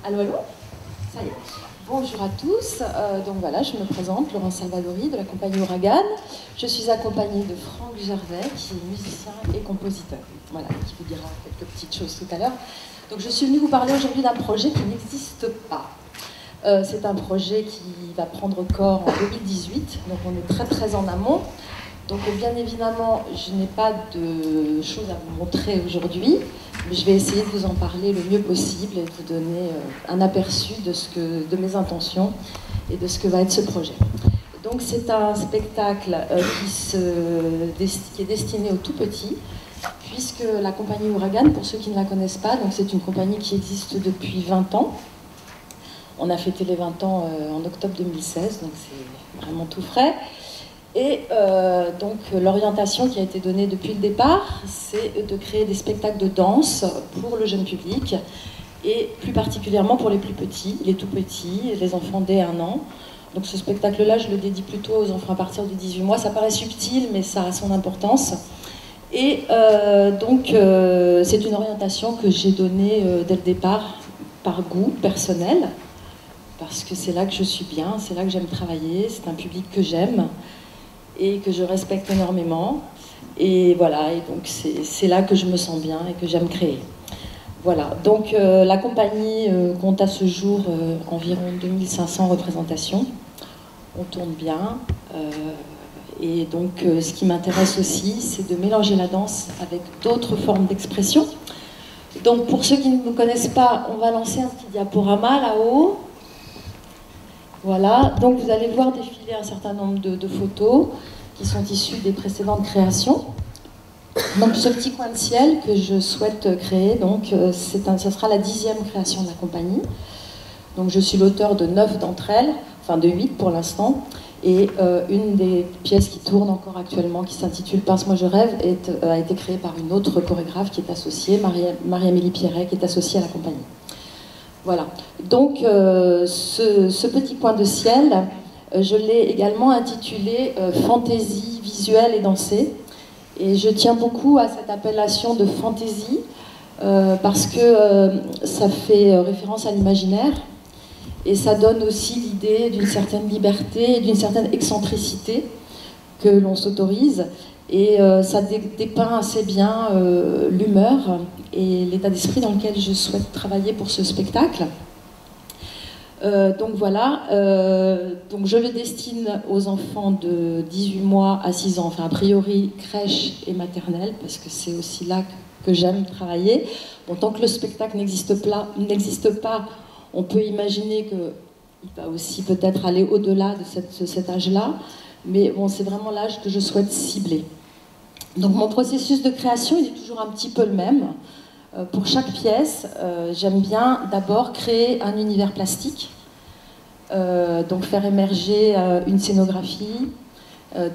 Allô, allô? Ça y est. Bonjour à tous. Donc voilà, je me présente, Laurence Salvadori de la compagnie Ouragan. Je suis accompagnée de Franck Gervais, qui est musicien et compositeur. Voilà, qui vous dira quelques petites choses tout à l'heure. Donc je suis venue vous parler aujourd'hui d'un projet qui n'existe pas. C'est un projet qui va prendre corps en 2018, donc on est très très en amont. Donc bien évidemment, je n'ai pas de choses à vous montrer aujourd'hui, mais je vais essayer de vous en parler le mieux possible et de vous donner un aperçu de mes intentions et de ce que va être ce projet. Donc c'est un spectacle qui est destiné aux tout petits, puisque la compagnie Ouragan, pour ceux qui ne la connaissent pas, donc c'est une compagnie qui existe depuis 20 ans. On a fêté les 20 ans en octobre 2016, donc c'est vraiment tout frais. Et donc l'orientation qui a été donnée depuis le départ, c'est de créer des spectacles de danse pour le jeune public, et plus particulièrement pour les plus petits, les tout petits, les enfants dès 1 an. Donc ce spectacle-là, je le dédie plutôt aux enfants à partir de 18 mois. Ça paraît subtil, mais ça a son importance. Et c'est une orientation que j'ai donnée dès le départ, par goût personnel, parce que c'est là que je suis bien, c'est là que j'aime travailler, c'est un public que j'aime et que je respecte énormément. Et voilà, et donc c'est là que je me sens bien et que j'aime créer. Voilà, donc la compagnie compte à ce jour environ 2500 représentations. On tourne bien. Et donc ce qui m'intéresse aussi, c'est de mélanger la danse avec d'autres formes d'expression. Donc pour ceux qui ne me connaissent pas, on va lancer un petit diaporama là-haut. Voilà, donc vous allez voir défiler un certain nombre de photos qui sont issues des précédentes créations. Donc ce petit coin de ciel que je souhaite créer, donc ce sera la 10e création de la compagnie. Donc je suis l'auteur de 9 d'entre elles, enfin de 8 pour l'instant. Et une des pièces qui tourne encore actuellement, qui s'intitule Pince-moi je rêve, a été créée par une autre chorégraphe qui est associée, Marie-Amélie Pierret, qui est associée à la compagnie. Voilà, donc ce petit coin de ciel, je l'ai également intitulé Fantaisie visuelle et dansée. Et je tiens beaucoup à cette appellation de fantaisie parce que ça fait référence à l'imaginaire et ça donne aussi l'idée d'une certaine liberté et d'une certaine excentricité que l'on s'autorise. Et ça dépeint assez bien l'humeur et l'état d'esprit dans lequel je souhaite travailler pour ce spectacle. Donc voilà, donc je le destine aux enfants de 18 mois à 6 ans, enfin a priori crèche et maternelle, parce que c'est aussi là que j'aime travailler. Bon, tant que le spectacle n'existe pas, on peut imaginer qu'il va aussi peut-être aller au-delà de cet âge-là, mais bon, c'est vraiment l'âge que je souhaite cibler. Donc mon processus de création, il est toujours un petit peu le même. Pour chaque pièce, j'aime bien d'abord créer un univers plastique, donc faire émerger une scénographie,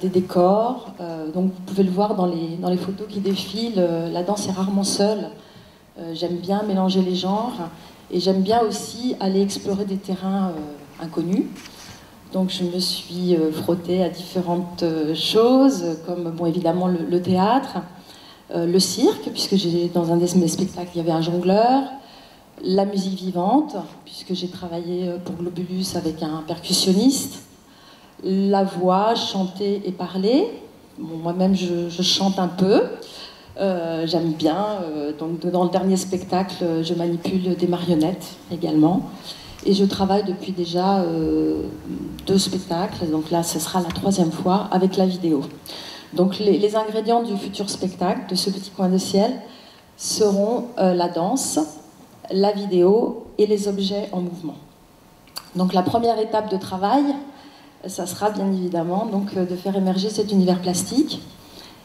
des décors. Donc vous pouvez le voir dans les photos qui défilent, la danse est rarement seule. J'aime bien mélanger les genres et j'aime bien aussi aller explorer des terrains inconnus. Donc je me suis frottée à différentes choses, comme bon, évidemment le théâtre, le cirque, puisque dans un de mes spectacles, il y avait un jongleur, la musique vivante, puisque j'ai travaillé pour Globulus avec un percussionniste, la voix, chanter et parler. Bon, moi-même, je chante un peu, j'aime bien. Donc, dans le dernier spectacle, je manipule des marionnettes également. Et je travaille depuis déjà 2 spectacles, donc là, ce sera la 3e fois avec la vidéo. Donc les ingrédients du futur spectacle, de ce petit coin de ciel, seront la danse, la vidéo et les objets en mouvement. Donc la première étape de travail, ça sera bien évidemment donc, de faire émerger cet univers plastique.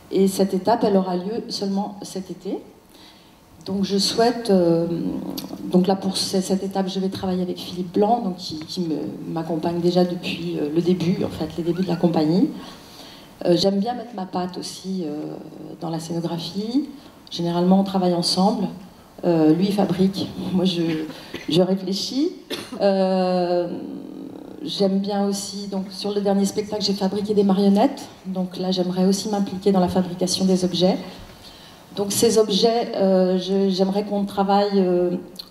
Et cette étape, elle aura lieu seulement cet été. Donc je souhaite, donc là pour cette étape, je vais travailler avec Philippe Blanc, donc qui m'accompagne déjà depuis le début, en fait, les débuts de la compagnie. J'aime bien mettre ma patte aussi dans la scénographie. Généralement, on travaille ensemble. Lui, il fabrique. Moi, je réfléchis. J'aime bien aussi, donc sur le dernier spectacle, j'ai fabriqué des marionnettes. Donc là, j'aimerais aussi m'impliquer dans la fabrication des objets. Donc ces objets, j'aimerais qu'on travaille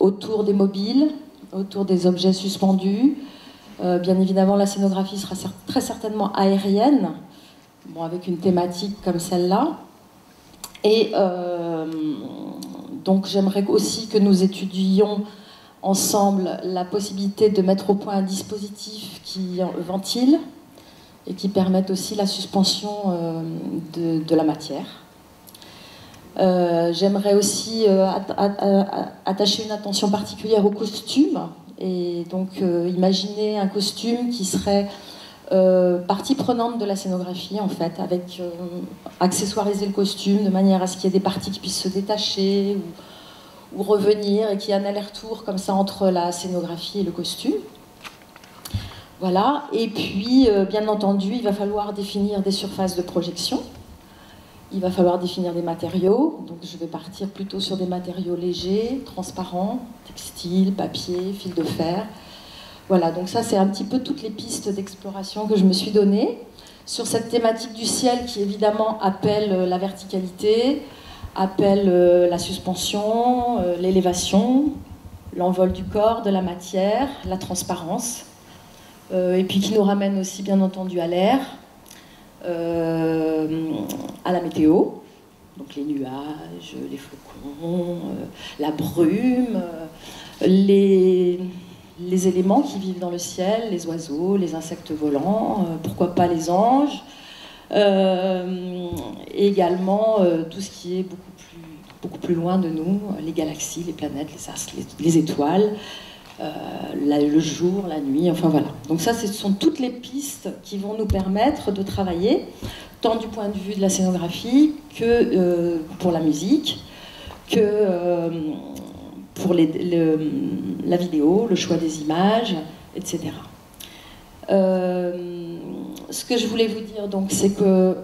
autour des mobiles, autour des objets suspendus. Bien évidemment, la scénographie sera très certainement aérienne, bon, avec une thématique comme celle-là. Et donc j'aimerais aussi que nous étudions ensemble la possibilité de mettre au point un dispositif qui ventile et qui permette aussi la suspension de la matière. J'aimerais aussi attacher une attention particulière au costume et donc imaginer un costume qui serait partie prenante de la scénographie en fait, avec accessoiriser le costume de manière à ce qu'il y ait des parties qui puissent se détacher ou revenir et qu'il y ait un aller-retour comme ça entre la scénographie et le costume. Voilà, et puis bien entendu il va falloir définir des surfaces de projection. Il va falloir définir des matériaux, donc je vais partir plutôt sur des matériaux légers, transparents, textiles, papier, fil de fer. Voilà, donc ça c'est un petit peu toutes les pistes d'exploration que je me suis données sur cette thématique du ciel qui évidemment appelle la verticalité, appelle la suspension, l'élévation, l'envol du corps, de la matière, la transparence, et puis qui nous ramène aussi bien entendu à l'air, à la météo, donc les nuages, les flocons, la brume, les éléments qui vivent dans le ciel, les oiseaux, les insectes volants, pourquoi pas les anges, et également tout ce qui est beaucoup plus loin de nous, les galaxies, les planètes, les astres, les étoiles, le jour, la nuit, enfin voilà. Donc ça, ce sont toutes les pistes qui vont nous permettre de travailler, tant du point de vue de la scénographie que pour la musique, que pour la vidéo, le choix des images, etc. Ce que je voulais vous dire, donc, c'est que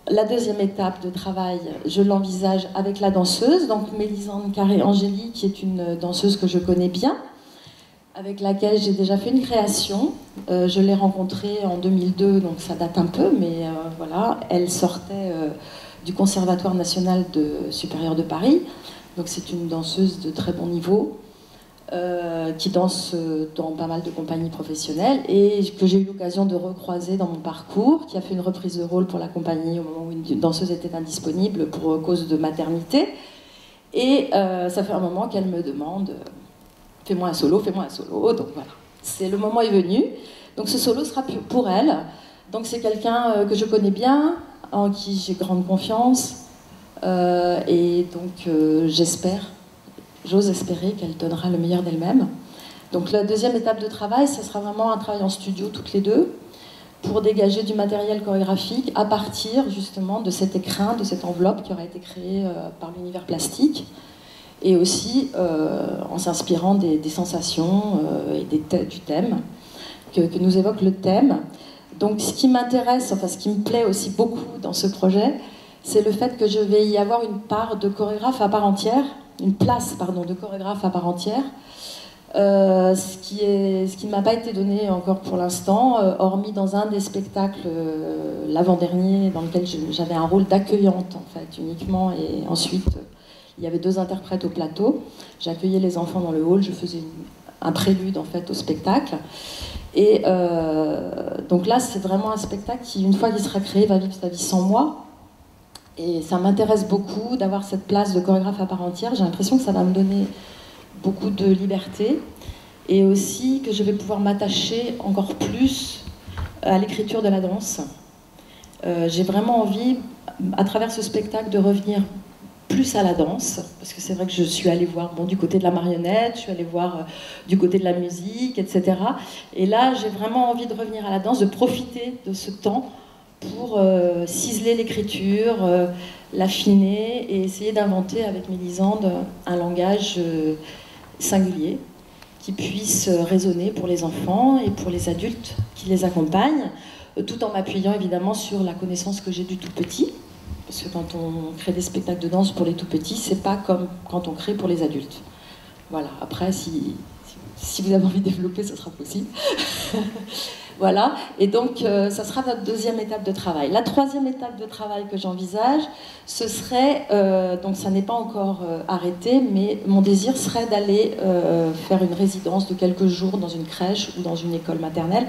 la deuxième étape de travail, je l'envisage avec la danseuse, donc Mélisande Carré-Angéli, qui est une danseuse que je connais bien, avec laquelle j'ai déjà fait une création. Je l'ai rencontrée en 2002, donc ça date un peu, mais voilà, elle sortait du Conservatoire national supérieur de Paris, donc c'est une danseuse de très bon niveau, qui danse dans pas mal de compagnies professionnelles et que j'ai eu l'occasion de recroiser dans mon parcours, qui a fait une reprise de rôle pour la compagnie au moment où une danseuse était indisponible pour cause de maternité. Et ça fait un moment qu'elle me demande fais-moi un solo, fais-moi un solo. Donc voilà, le moment est venu. Donc ce solo sera pour elle. Donc c'est quelqu'un que je connais bien, en qui j'ai grande confiance. Et donc j'ose espérer qu'elle donnera le meilleur d'elle-même. Donc la deuxième étape de travail, ça sera vraiment un travail en studio toutes les deux, pour dégager du matériel chorégraphique à partir justement de cet écrin, de cette enveloppe qui aura été créée par l'univers plastique. Et aussi en s'inspirant des sensations et du thème que nous évoque le thème. Donc ce qui m'intéresse, enfin ce qui me plaît aussi beaucoup dans ce projet, c'est le fait que je vais y avoir une part de chorégraphe à part entière, une place pardon, de chorégraphe à part entière, ce qui ne m'a pas été donné encore pour l'instant, hormis dans un des spectacles, l'avant-dernier, dans lequel j'avais un rôle d'accueillante en fait, uniquement, et ensuite il y avait 2 interprètes au plateau. J'accueillais les enfants dans le hall, je faisais un prélude en fait au spectacle. Et donc là, c'est vraiment un spectacle qui, une fois qu'il sera créé, va vivre sa vie sans moi. Et ça m'intéresse beaucoup d'avoir cette place de chorégraphe à part entière. J'ai l'impression que ça va me donner beaucoup de liberté et aussi que je vais pouvoir m'attacher encore plus à l'écriture de la danse. J'ai vraiment envie, à travers ce spectacle, de revenir plus à la danse, parce que c'est vrai que je suis allée voir du côté de la marionnette, je suis allée voir du côté de la musique, etc. Et là, j'ai vraiment envie de revenir à la danse, de profiter de ce temps pour ciseler l'écriture, l'affiner et essayer d'inventer avec Mélisande un langage singulier qui puisse résonner pour les enfants et pour les adultes qui les accompagnent, tout en m'appuyant évidemment sur la connaissance que j'ai du tout petit. Parce que quand on crée des spectacles de danse pour les tout petits, c'est pas comme quand on crée pour les adultes. Voilà, après, si vous avez envie de développer, ce sera possible. Voilà, et donc ça sera notre deuxième étape de travail. La troisième étape de travail que j'envisage, ce serait, donc ça n'est pas encore arrêté, mais mon désir serait d'aller faire une résidence de quelques jours dans une crèche ou dans une école maternelle,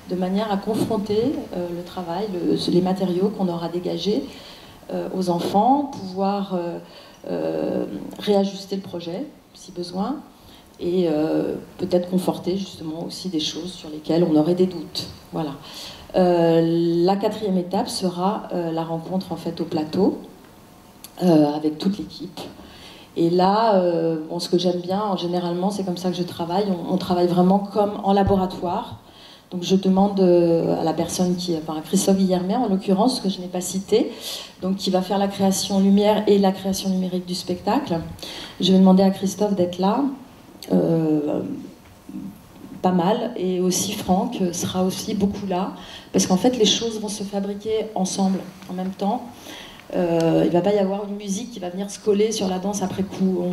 de manière à confronter le travail, les matériaux qu'on aura dégagés aux enfants, pouvoir réajuster le projet si besoin, et peut-être conforter justement aussi des choses sur lesquelles on aurait des doutes. Voilà. La quatrième étape sera la rencontre en fait au plateau avec toute l'équipe. Et là, bon, ce que j'aime bien, généralement, c'est comme ça que je travaille. On travaille vraiment comme en laboratoire. Donc je demande à la personne à Christophe Guillermet en l'occurrence, que je n'ai pas cité, donc qui va faire la création lumière et la création numérique du spectacle. Je vais demander à Christophe d'être là. Pas mal, et aussi Franck sera aussi beaucoup là, parce qu'en fait les choses vont se fabriquer ensemble en même temps. Il ne va pas y avoir une musique qui va venir se coller sur la danse après coup.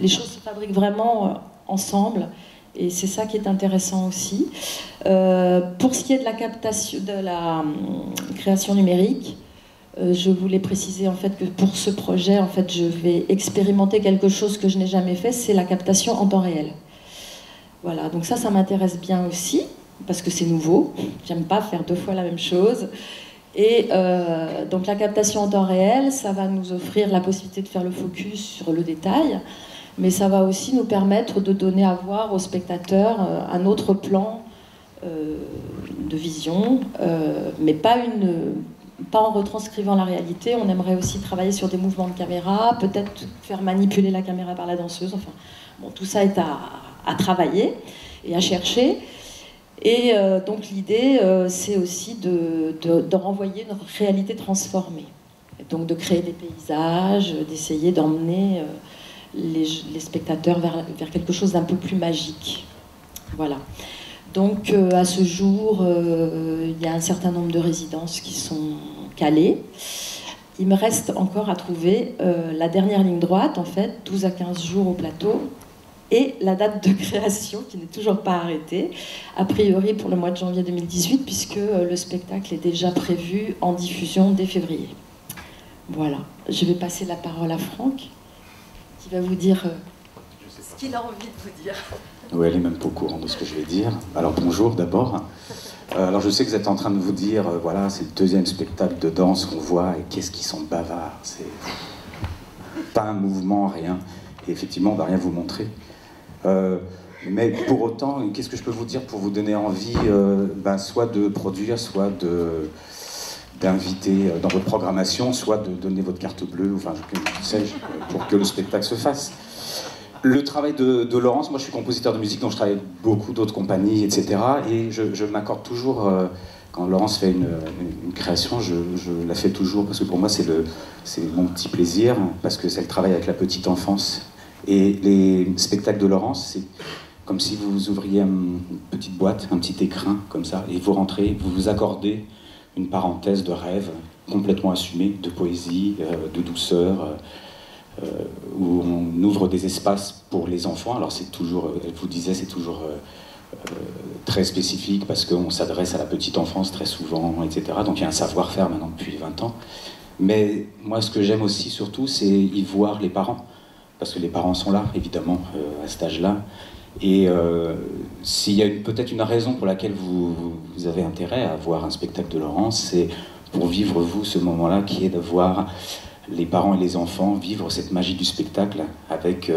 Les choses se fabriquent vraiment ensemble, et c'est ça qui est intéressant aussi. Pour ce qui est de la captation, de la création numérique, je voulais préciser en fait que pour ce projet, en fait, je vais expérimenter quelque chose que je n'ai jamais fait, c'est la captation en temps réel. Voilà, donc ça m'intéresse bien aussi, parce que c'est nouveau. J'aime pas faire deux fois la même chose. Et donc la captation en temps réel, ça va nous offrir la possibilité de faire le focus sur le détail, mais ça va aussi nous permettre de donner à voir aux spectateurs un autre plan de vision, mais pas en retranscrivant la réalité. On aimerait aussi travailler sur des mouvements de caméra, peut-être faire manipuler la caméra par la danseuse. Enfin, bon, tout ça est à travailler et à chercher. Et donc l'idée, c'est aussi de renvoyer une réalité transformée. Et donc de créer des paysages, d'essayer d'emmener les spectateurs vers quelque chose d'un peu plus magique. Voilà. Donc à ce jour, il y a un certain nombre de résidences qui sont calées. Il me reste encore à trouver la dernière ligne droite, en fait, 12 à 15 jours au plateau, et la date de création qui n'est toujours pas arrêtée, a priori pour le mois de janvier 2018, puisque le spectacle est déjà prévu en diffusion dès février. Voilà. Je vais passer la parole à Franck, qui va vous dire ce qu'il a envie de vous dire. Oui, elle est même pas au courant de ce que je vais dire. Alors bonjour d'abord. Alors je sais que vous êtes en train de vous dire, voilà, c'est le deuxième spectacle de danse qu'on voit, et qu'est-ce qu'ils sont bavards. C'est pas un mouvement, rien. Et effectivement, on va rien vous montrer. Mais pour autant, qu'est-ce que je peux vous dire pour vous donner envie, soit de produire, soit d'inviter dans votre programmation, soit de donner votre carte bleue, enfin, que sais-je, pour que le spectacle se fasse. Le travail de Laurence, moi je suis compositeur de musique, donc je travaille avec beaucoup d'autres compagnies, etc. Et je m'accorde toujours, quand Laurence fait une création, je la fais toujours, parce que pour moi c'est mon petit plaisir, parce que c'est le travail avec la petite enfance. Et les spectacles de Laurence, c'est comme si vous ouvriez une petite boîte, un petit écrin, comme ça, et vous rentrez, vous vous accordez une parenthèse de rêve complètement assumée, de poésie, de douceur, où on ouvre des espaces pour les enfants. Alors c'est toujours, elle vous disait, c'est toujours très spécifique, parce qu'on s'adresse à la petite enfance très souvent, etc. Donc il y a un savoir-faire maintenant depuis 20 ans. Mais moi, ce que j'aime aussi, surtout, c'est y voir les parents. Parce que les parents sont là, évidemment, à cet âge-là. Et s'il y a peut-être une raison pour laquelle vous avez intérêt à voir un spectacle de Laurence, c'est pour vivre, vous, ce moment-là, qui est de voir les parents et les enfants vivre cette magie du spectacle, avec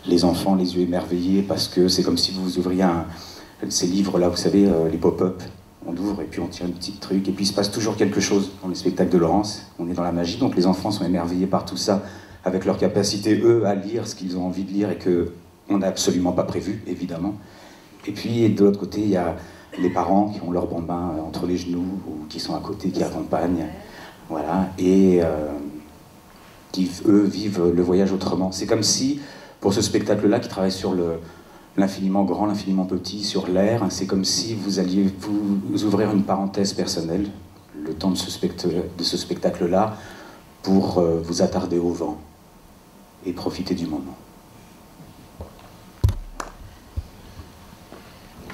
les enfants les yeux émerveillés, parce que c'est comme si vous ouvriez ces livres-là, vous savez, les pop-up. On ouvre et puis on tire une petite truc, et puis il se passe toujours quelque chose dans les spectacles de Laurence. On est dans la magie, donc les enfants sont émerveillés par tout ça, avec leur capacité, eux, à lire ce qu'ils ont envie de lire et qu'on n'a absolument pas prévu, évidemment. Et puis, de l'autre côté, il y a les parents qui ont leur bambin entre les genoux, ou qui sont à côté, qui accompagnent, voilà, et qui, eux, vivent le voyage autrement. C'est comme si, pour ce spectacle-là, qui travaille sur l'infiniment grand, l'infiniment petit, sur l'air, c'est comme si vous alliez vous ouvrir une parenthèse personnelle, le temps de ce spectacle-là, pour vous attarder au vent et profiter du moment.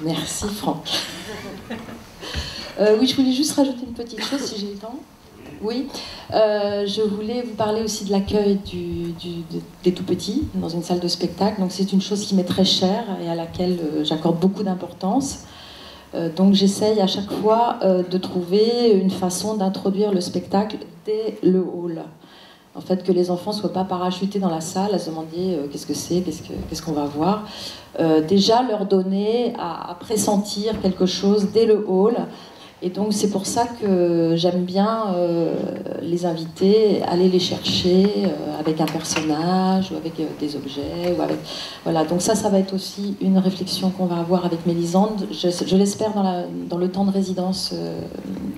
Merci Franck. Oui, je voulais juste rajouter une petite chose si j'ai le temps. Oui, je voulais vous parler aussi de l'accueil des tout-petits dans une salle de spectacle. Donc c'est une chose qui m'est très chère et à laquelle j'accorde beaucoup d'importance. Donc j'essaye à chaque fois de trouver une façon d'introduire le spectacle dès le hall. En fait, que les enfants ne soient pas parachutés dans la salle à se demander qu'est-ce que c'est, qu'est-ce qu'on va voir. Déjà leur donner à pressentir quelque chose dès le hall. Et donc c'est pour ça que j'aime bien les inviter, aller les chercher avec un personnage ou avec des objets. Ou avec... Voilà, donc ça va être aussi une réflexion qu'on va avoir avec Mélisande, je l'espère dans le temps de résidence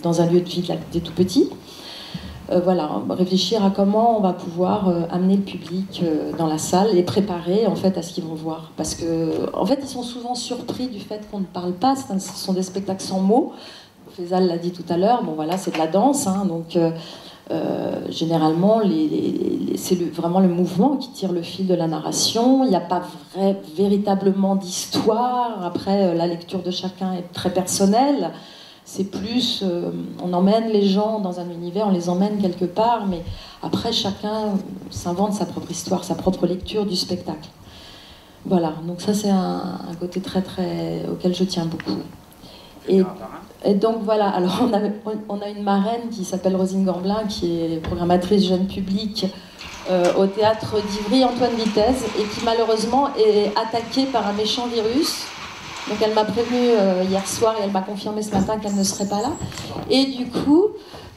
dans un lieu de vie des tout-petits. Voilà, réfléchir à comment on va pouvoir amener le public dans la salle et préparer en fait à ce qu'ils vont voir. Parce que en fait, ils sont souvent surpris du fait qu'on ne parle pas. Ce sont des spectacles sans mots. Faisal l'a dit tout à l'heure. Bon voilà, c'est de la danse, hein, donc généralement c'est vraiment le mouvement qui tire le fil de la narration. Il n'y a pas véritablement d'histoire. Après, la lecture de chacun est très personnelle. C'est plus, on emmène les gens dans un univers, on les emmène quelque part, mais après chacun s'invente sa propre histoire, sa propre lecture du spectacle. Voilà, donc ça c'est un côté auquel je tiens beaucoup. Et donc voilà, alors on a une marraine qui s'appelle Rosine Gamblin, qui est programmatrice jeune public au théâtre d'Ivry, Antoine Vitesse, et qui malheureusement est attaquée par un méchant virus. Donc elle m'a prévenue hier soir et elle m'a confirmé ce matin qu'elle ne serait pas là. Et du coup,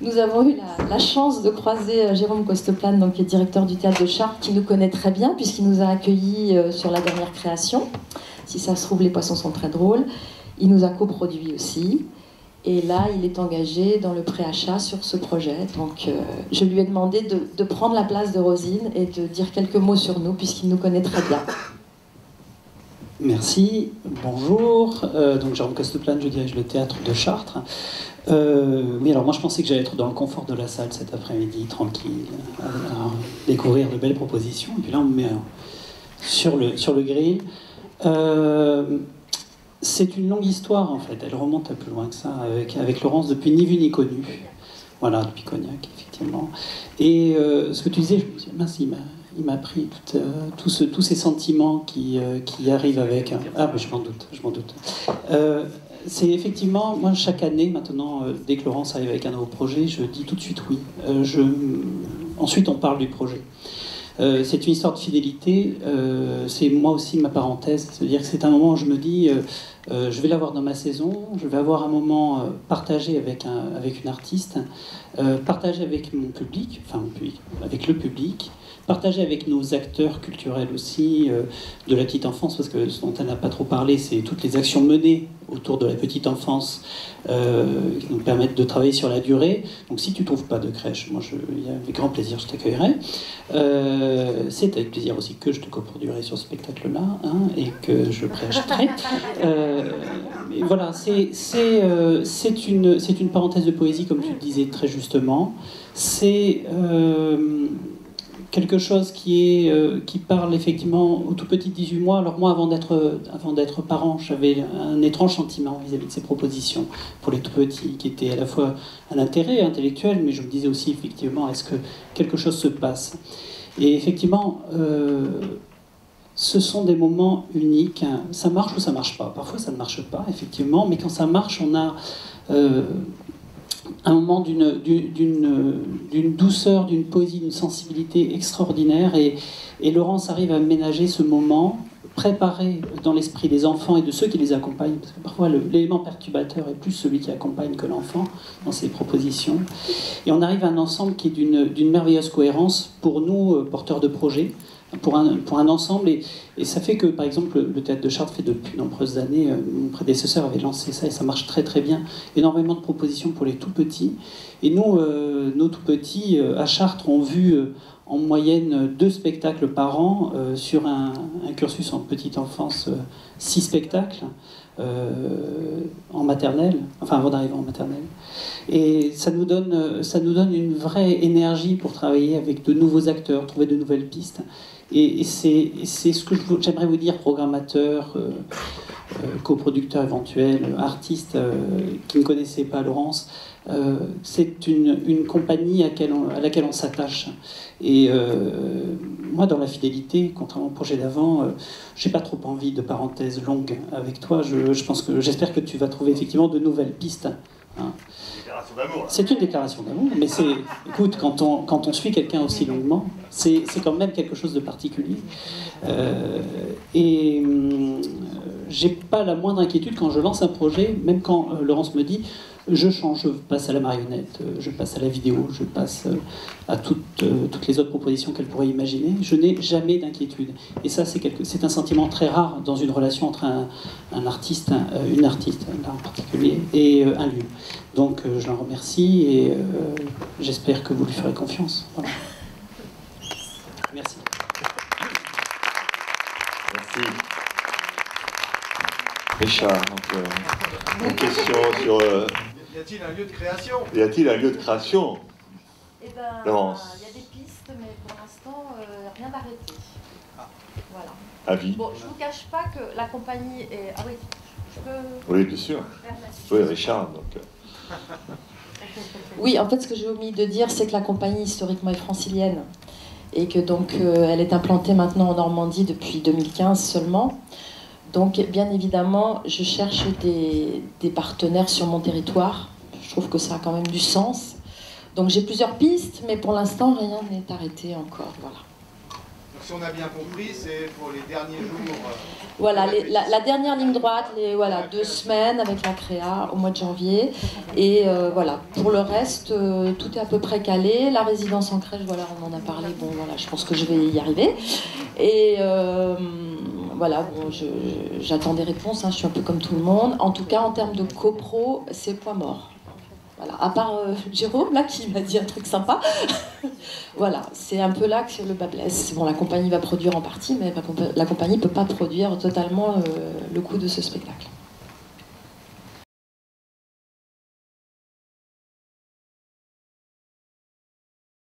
nous avons eu la chance de croiser Jérôme Costeplane, donc, qui est directeur du théâtre de Chartres, qui nous connaît très bien puisqu'il nous a accueillis sur la dernière création. Si ça se trouve, les poissons sont très drôles. Il nous a coproduit aussi. Et là, il est engagé dans le préachat sur ce projet. Donc je lui ai demandé de prendre la place de Rosine et de dire quelques mots sur nous puisqu'il nous connaît très bien. Merci, bonjour. Donc Jérôme Costeplane, je dirige le théâtre de Chartres. Mais alors moi je pensais que j'allais être dans le confort de la salle cet après-midi, tranquille, à découvrir de belles propositions. Et puis là on me met sur le grill. C'est une longue histoire en fait, elle remonte à plus loin que ça, avec Laurence depuis Ni vu ni connu. Voilà, depuis Cognac, effectivement. Et ce que tu disais, je me suis dit, mince, il m'a pris tous ces sentiments qui arrivent avec... Ah, mais je m'en doute. C'est effectivement, moi, chaque année, maintenant, dès que Laurence arrive avec un nouveau projet, je dis tout de suite oui. Ensuite, on parle du projet. C'est une histoire de fidélité, c'est moi aussi ma parenthèse, c'est-à-dire que c'est un moment où je me dis, je vais l'avoir dans ma saison, je vais avoir un moment partagé avec une artiste, partagé avec mon public, avec le public, partagé avec nos acteurs culturels aussi, de la petite enfance, parce que ce dont elle n'a pas trop parlé, c'est toutes les actions menées autour de la petite enfance qui nous permettent de travailler sur la durée. Donc si tu ne trouves pas de crèche, moi, avec grand plaisir, je t'accueillerai. C'est avec plaisir aussi que je te coproduirai sur ce spectacle-là, hein, et que je préachèterai. Mais voilà, c'est une parenthèse de poésie, comme tu le disais très justement. C'est... quelque chose qui parle effectivement aux tout petits 18 mois. Alors moi, avant d'être parent, j'avais un étrange sentiment vis-à-vis de ces propositions pour les tout petits, qui étaient à la fois un intérêt intellectuel, mais je me disais aussi effectivement, est-ce que quelque chose se passe? Et effectivement, ce sont des moments uniques. Ça marche ou ça marche pas. Parfois, ça ne marche pas, effectivement, mais quand ça marche, on a... un moment d'une douceur, d'une poésie, d'une sensibilité extraordinaire, et Laurence arrive à ménager ce moment, préparé dans l'esprit des enfants et de ceux qui les accompagnent, parce que parfois l'élément perturbateur est plus celui qui accompagne que l'enfant dans ses propositions, et on arrive à un ensemble qui est d'une merveilleuse cohérence pour nous, porteurs de projets, pour un ensemble, et ça fait que, par exemple, le théâtre de Chartres fait depuis de nombreuses années, mon prédécesseur avait lancé ça, et ça marche très très bien, énormément de propositions pour les tout-petits, et nous, nos tout-petits, à Chartres, ont vu en moyenne 2 spectacles par an, sur un cursus en petite enfance, 6 spectacles, en maternelle, enfin avant d'arriver en maternelle. Et ça nous donne une vraie énergie pour travailler avec de nouveaux acteurs, trouver de nouvelles pistes. Et c'est ce que j'aimerais vous dire, programmateurs, coproducteurs éventuels, artistes qui ne connaissaient pas Laurence. C'est une compagnie à laquelle on s'attache. Et moi, dans la fidélité, contrairement au projet d'avant, j'ai pas trop envie de parenthèses longues avec toi. J'espère que tu vas trouver effectivement de nouvelles pistes. Hein. C'est une déclaration d'amour, mais écoute, quand on suit quelqu'un aussi longuement, c'est quand même quelque chose de particulier. J'ai pas la moindre inquiétude quand je lance un projet, même quand Laurence me dit je change, je passe à la marionnette, je passe à la vidéo, je passe à toutes les autres propositions qu'elle pourrait imaginer. Je n'ai jamais d'inquiétude. Et ça, c'est un sentiment très rare dans une relation entre un artiste, une artiste là en particulier, et un lieu. Donc je l'en remercie et j'espère que vous lui ferez confiance. Voilà. Merci. Merci. Richard, une question sur... Y a-t-il un lieu de création? Y a-t-il un lieu de création? Eh ben, Laurence. il y a des pistes, mais pour l'instant, rien d'arrêté. Voilà. Avis? Bon, je ne vous cache pas que la compagnie est... Ah oui, je peux... Oui, bien sûr. Oui, Richard, donc... Oui, en fait, ce que j'ai omis de dire, c'est que la compagnie historiquement est francilienne et que donc elle est implantée maintenant en Normandie depuis 2015 seulement. Donc, bien évidemment, je cherche des partenaires sur mon territoire. Je trouve que ça a quand même du sens. Donc, j'ai plusieurs pistes, mais pour l'instant, rien n'est arrêté encore. Voilà. Donc, si on a bien compris, c'est pour les derniers jours. Voilà, la dernière ligne droite, 2 semaines avec la créa au mois de janvier. Et voilà, pour le reste, tout est à peu près calé. La résidence en crèche, voilà, on en a parlé. Bon, voilà, je pense que je vais y arriver. Et voilà, bon, j'attends des réponses, hein, je suis un peu comme tout le monde. En tout cas, en termes de copro, c'est point mort. Voilà, à part Jérôme, là, qui m'a dit un truc sympa. Voilà, c'est un peu là que le bas blesse. Bon, la compagnie va produire en partie, mais la compagnie ne peut pas produire totalement le coût de ce spectacle.